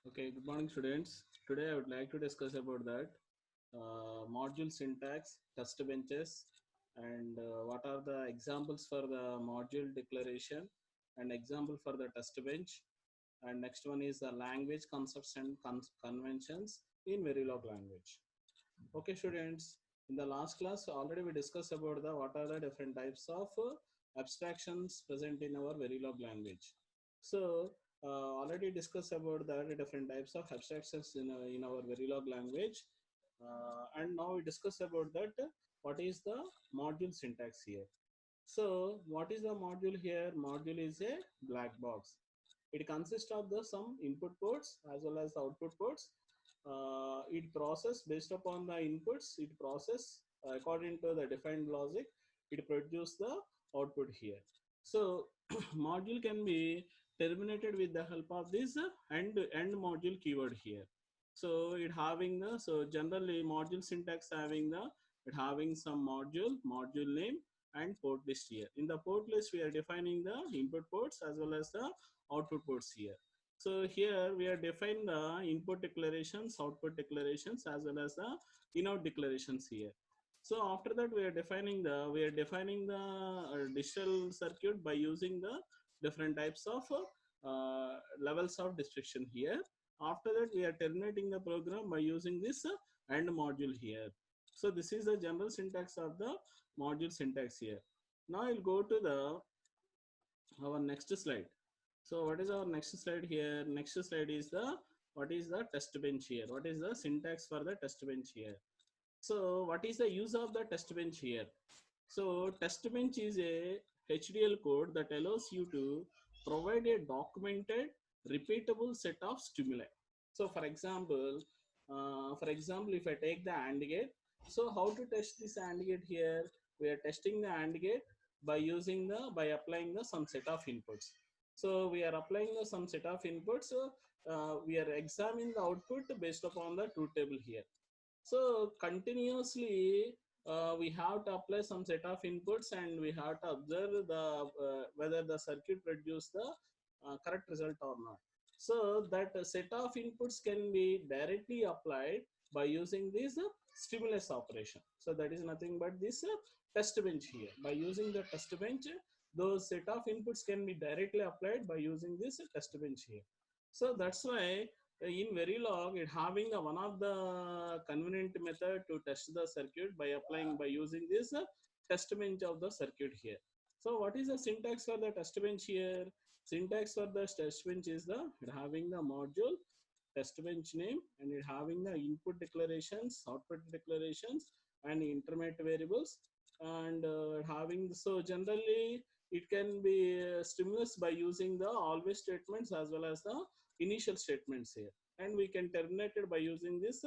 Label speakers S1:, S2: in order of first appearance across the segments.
S1: Okay, good morning, students. Today I would like to discuss about that module syntax, test benches, and what are the examples for the module declaration and example for the test bench. And next one is the language concepts and conventions in Verilog language. Okay, students. In the last class, already we discussed about the what are the different types of abstractions present in our Verilog language. So already discussed about the different types of abstractions in our Verilog language. And now we discuss about that what is the module syntax here. So what is the module here? Module is a black box. It consists of the some input ports as well as output ports. It process based upon the inputs. It process according to the defined logic. It produce the output here. So module can be terminated with the help of this end module keyword here. So it having the generally module syntax having the it having some module name and port list here. In the port list, we are defining the input ports as well as the output ports here. So here we are defining the input declarations, output declarations as well as the in-out declarations here. So after that we are defining the digital circuit by using the different types of levels of description here. After that we are terminating the program by using this AND module here. So this is the general syntax of the module syntax here. Now I'll go to the our next slide. So what is our next slide here? Next slide is the what is the test bench here? What is the syntax for the test bench here? So what is the use of the test bench here? So test bench is a HDL code that allows you to provide a documented repeatable set of stimuli. So for example, if I take the AND gate, so how to test this AND gate here? We are testing the AND gate by applying the some set of inputs. So we are applying the some set of inputs. So we are examining the output based upon the truth table here. So continuously we have to apply some set of inputs and we have to observe the whether the circuit produce the correct result or not. So that set of inputs can be directly applied by using this stimulus operation. So that is nothing but this test bench here. By using the test bench, those set of inputs can be directly applied by using this test bench here. So that's why in Verilog, it having one of the convenient method to test the circuit by using this test bench of the circuit here. So what is the syntax for the test bench here? Syntax for the test bench is the it having the module test bench name and it having the input declarations, output declarations, and intermediate variables, and having so generally it can be stimulus by using the always statements as well as the initial statements here, and we can terminate it by using this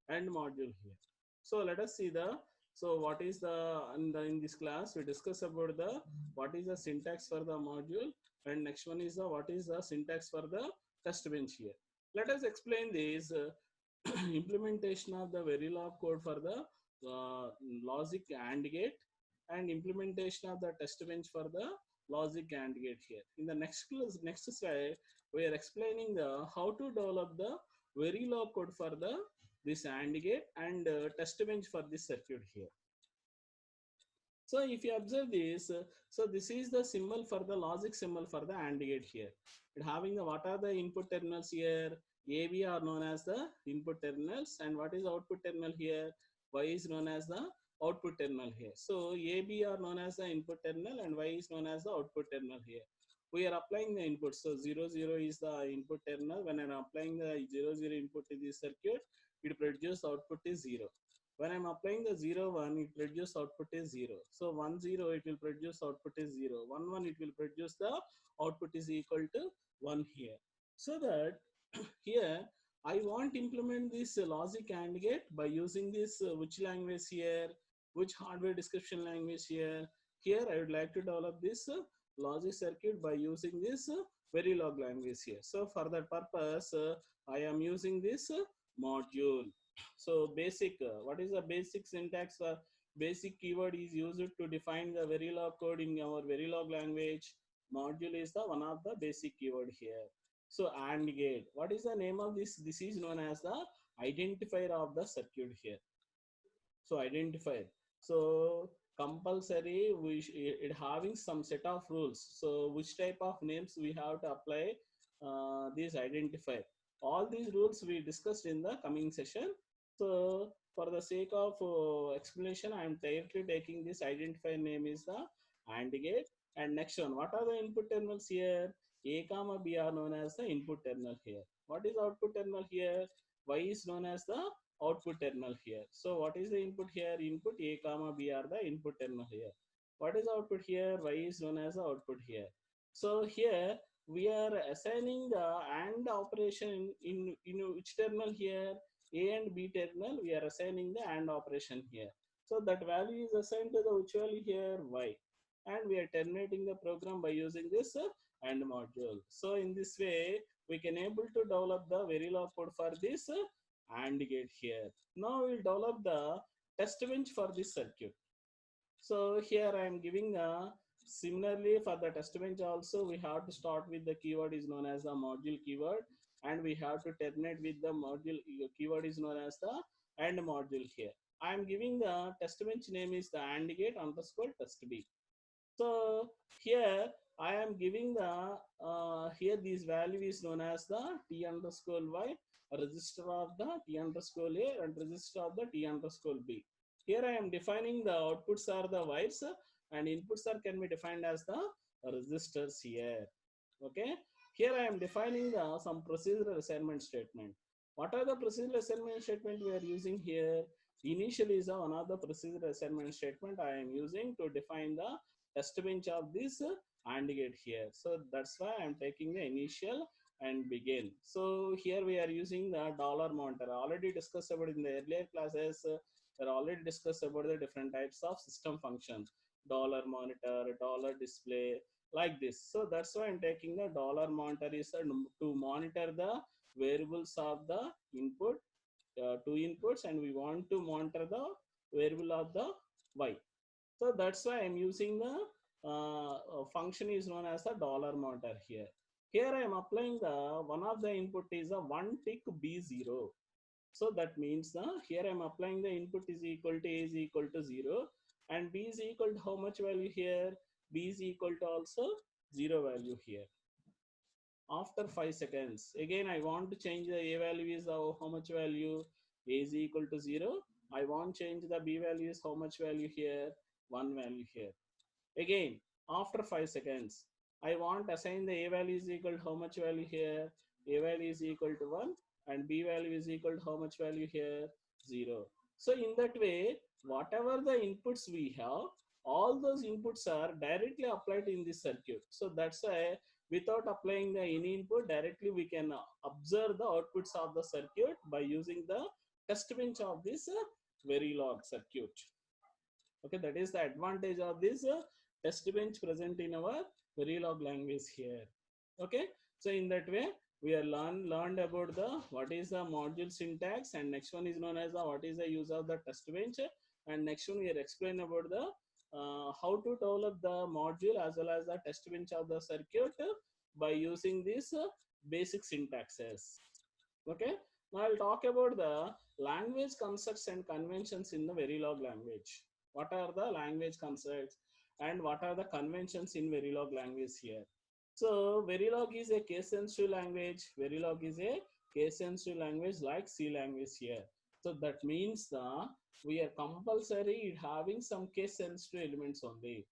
S1: AND module here. So let us see the what is in this class we discuss about the what is the syntax for the module, and next one is the what is the syntax for the test bench here. Let us explain this implementation of the Verilog code for the logic AND gate and implementation of the test bench for the logic AND gate here. In the next slide, we are explaining the how to develop the Verilog code for the this AND gate and test bench for this circuit here. So if you observe this, so this is the symbol for the logic symbol for the AND gate here. It having the what are the input terminals here? AB are known as the input terminals, and what is output terminal here? Y is known as the output terminal here. So AB are known as the input terminal and Y is known as the output terminal here. We are applying the input. So 0, 0 is the input terminal. When I'm applying the 0, 0 input to this circuit, it produces output is 0. When I'm applying the 0, 1, it produce output is 0. So 1, 0, it will produce output is 0. 1, 1, it will produce the output is equal to 1 here. So that here I want to implement this logic AND gate by using this which language here, which hardware description language here. Here I would like to develop this logic circuit by using this Verilog language here. So for that purpose, I am using this module. So basic, what is the basic syntax for basic keyword is used to define the Verilog code in our Verilog language. Module is the one of the basic keyword here. So AND gate. What is the name of this? This is known as the identifier of the circuit here. So identifier. So compulsory it having some set of rules. So which type of names we have to apply these identifier. All these rules we discussed in the coming session. So for the sake of explanation, I am directly taking this identifier name is the AND gate. And next one, what are the input terminals here? A comma B are known as the input terminal here. What is output terminal here? Y is known as the output terminal here. So what is the input here? Input A comma B are the input terminal here. What is output here? Y is known as the output here. So here we are assigning the AND operation in which terminal here? A and B terminal, we are assigning the AND operation here. So that value is assigned to the which value here? Y. And we are terminating the program by using this AND module. So in this way, we can able to develop the Verilog code for this AND gate here. Now we'll develop the test bench for this circuit. So here I am giving a similarly for the test bench also we have to start with the keyword is known as the module keyword, and we have to terminate with the module keyword is known as the AND module here. I am giving the test bench name is the AND gate underscore test B. So here I am giving the here this value is known as the T underscore Y, register of the T underscore A and register of the T underscore B. Here I am defining the outputs are the wires and inputs are can be defined as the resistors here. Okay. Here I am defining the some procedural assignment statement. What are the procedural assignment statement we are using here? Initially is one of the procedural assignment statement I am using to define the test bench of this AND gate here. So that's why I'm taking the initial and begin. So here we are using the dollar monitor. I already discussed about in the earlier classes. We already discussed about the different types of system functions. Dollar monitor, dollar display, like this. So that's why I'm taking the dollar monitor is to monitor the variables of the input, two inputs, and we want to monitor the variable of the Y. So that's why I'm using the function is known as the dollar monitor here. Here I am applying the one of the input is a one tick B0. So that means here I am applying the input is equal to A is equal to 0 and B is equal to how much value here? B is equal to also 0 value here. After 5 seconds, again I want to change the A value is how much value? A is equal to 0. I want change the B value is how much value here? 1 value here. Again, after 5 seconds, I want assign the A value is equal to how much value here? A value is equal to 1 and B value is equal to how much value here? 0. So in that way, whatever the inputs we have, all those inputs are directly applied in this circuit. So that's why without applying the any input, directly we can observe the outputs of the circuit by using the test bench of this Verilog circuit. Okay, that is the advantage of this test bench present in our Verilog language here. Okay, so in that way we are learned about the what is the module syntax, and next one is known as the what is the use of the test bench, and next one we are explain about the how to develop the module as well as the test bench of the circuit by using these basic syntaxes. Okay, now I'll talk about the language concepts and conventions in the Verilog language. What are the language concepts and what are the conventions in Verilog language here? So Verilog is a case sensitive language. Verilog is a case sensitive language like C language here. So that means we are compulsory having some case sensitive elements only.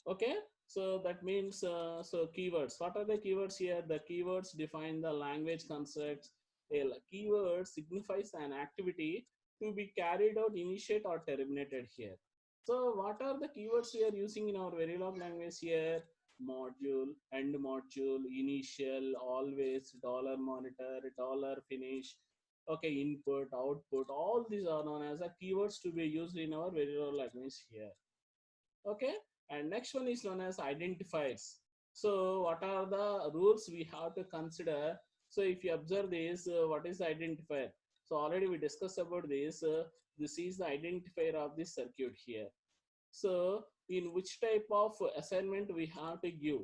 S1: Okay, so that means so keywords. What are the keywords here? The keywords define the language concepts. A keyword signifies an activity to be carried out, initiate or terminated here. So what are the keywords we are using in our Verilog language here? Module, end module, initial, always, dollar monitor, dollar finish. Okay, input, output, all these are known as the keywords to be used in our Verilog language here. Okay, and next one is known as identifiers. So what are the rules we have to consider? So if you observe this, what is the identifier? So already we discussed about this. This is the identifier of this circuit here. So in which type of assignment we have to give?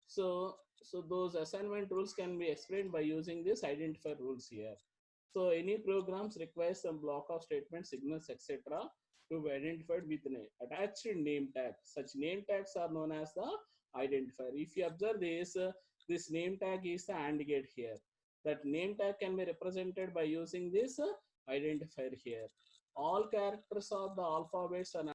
S1: So So those assignment rules can be explained by using this identifier rules here. So any programs require some block of statements, signals, etc. to be identified with an attached name tag. Such name tags are known as the identifier. If you observe this, this name tag is the AND gate here. That name tag can be represented by using this identifier here. All characters of the alphabets are